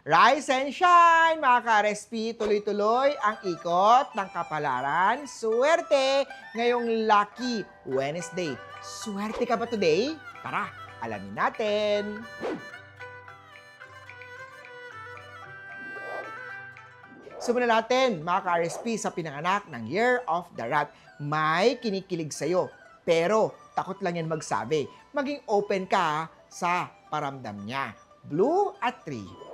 Rise and shine, mga ka-RSP! Tuloy-tuloy ang ikot ng kapalaran. Suwerte ngayong Lucky Wednesday. Suwerte ka ba today? Tara, alamin natin. Simulan natin, mga ka-RSP, sa pinanganak ng Year of the Rat. May kinikilig sa'yo, pero takot lang yan magsabi. Maging open ka sa paramdam niya. Blue at 3.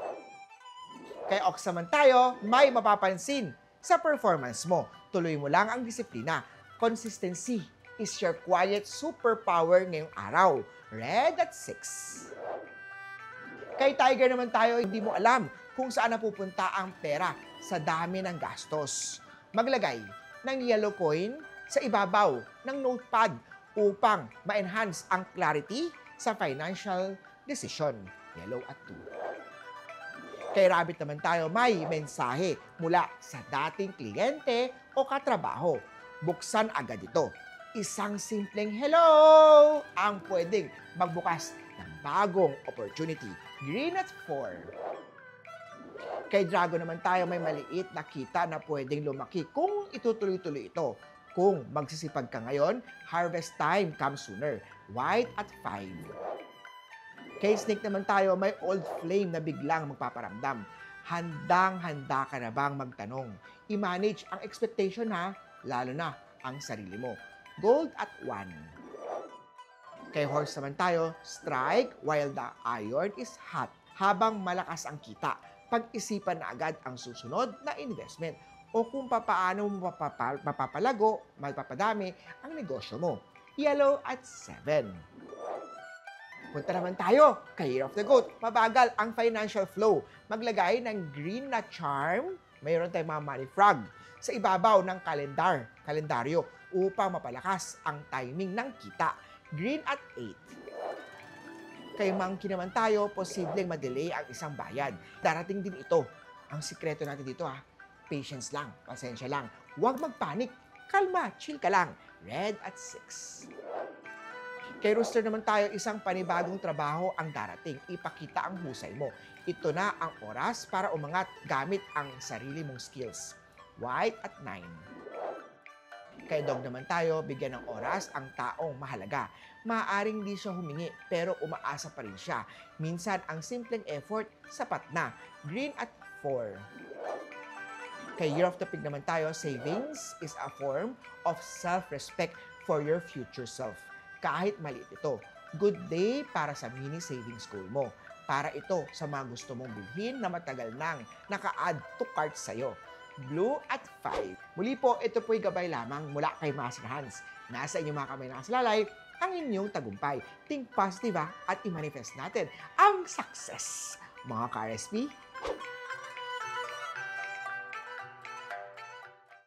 Kay Ox naman tayo, may mapapansin sa performance mo. Tuloy mo lang ang disiplina. Consistency is your quiet superpower ngayong araw. Red at 6. Kay Tiger naman tayo, hindi mo alam kung saan napupunta ang pera sa dami ng gastos. Maglagay ng yellow coin sa ibabaw ng notepad upang ma-enhance ang clarity sa financial decision. Yellow at 2. Kay Rabbit naman tayo, may mensahe mula sa dating kliyente o katrabaho. Buksan agad ito. Isang simpleng hello ang pwedeng magbukas ng bagong opportunity. Green at 4. Kay Dragon naman tayo, may maliit na kita na pwedeng lumaki kung itutuloy-tuloy ito. Kung magsisipag ka ngayon, harvest time comes sooner. White at 5. Kay Snake naman tayo, may old flame na biglang magpaparamdam. Handang-handa ka na bang magtanong? I-manage ang expectation ha, lalo na ang sarili mo. Gold at 1. Kay Horse naman tayo, strike while the iron is hot. Habang malakas ang kita, pag-isipan na agad ang susunod na investment o kung papaano mo mapapalago, magpapadami ang negosyo mo. Yellow at 7. Punta naman tayo kay Year of the Goat. Mabagal ang financial flow. Maglagay ng green na charm, mayroon tayong mga money frog, sa ibabaw ng kalendaryo upang mapalakas ang timing ng kita. Green at 8. Kay Monkey naman tayo, posibleng madelay ang isang bayad. Darating din ito. Ang sikreto natin dito patience lang, pasensya lang. Huwag magpanik, kalma, chill ka lang. Red at 6. Kay Rooster naman tayo, isang panibagong trabaho ang darating. Ipakita ang husay mo. Ito na ang oras para umangat gamit ang sarili mong skills. White at 9. Kay Dog naman tayo, bigyan ng oras ang taong mahalaga. Maaaring di siya humingi, pero umaasa pa rin siya. Minsan, ang simpleng effort, sapat na. Green at 4. Kay Year of the Pig naman tayo, savings is a form of self-respect for your future self. Kahit maliit ito, good day para sa mini savings goal mo. Para ito sa mga gusto mong bilhin na matagal nang naka-add to cart sa'yo. Blue at 5. Muli po, ito po'y gabay lamang mula kay Master Hans. Nasa inyong mga kamay nakasalalay ang inyong tagumpay. Think positive at i-manifest natin ang success. Mga ka-RSP,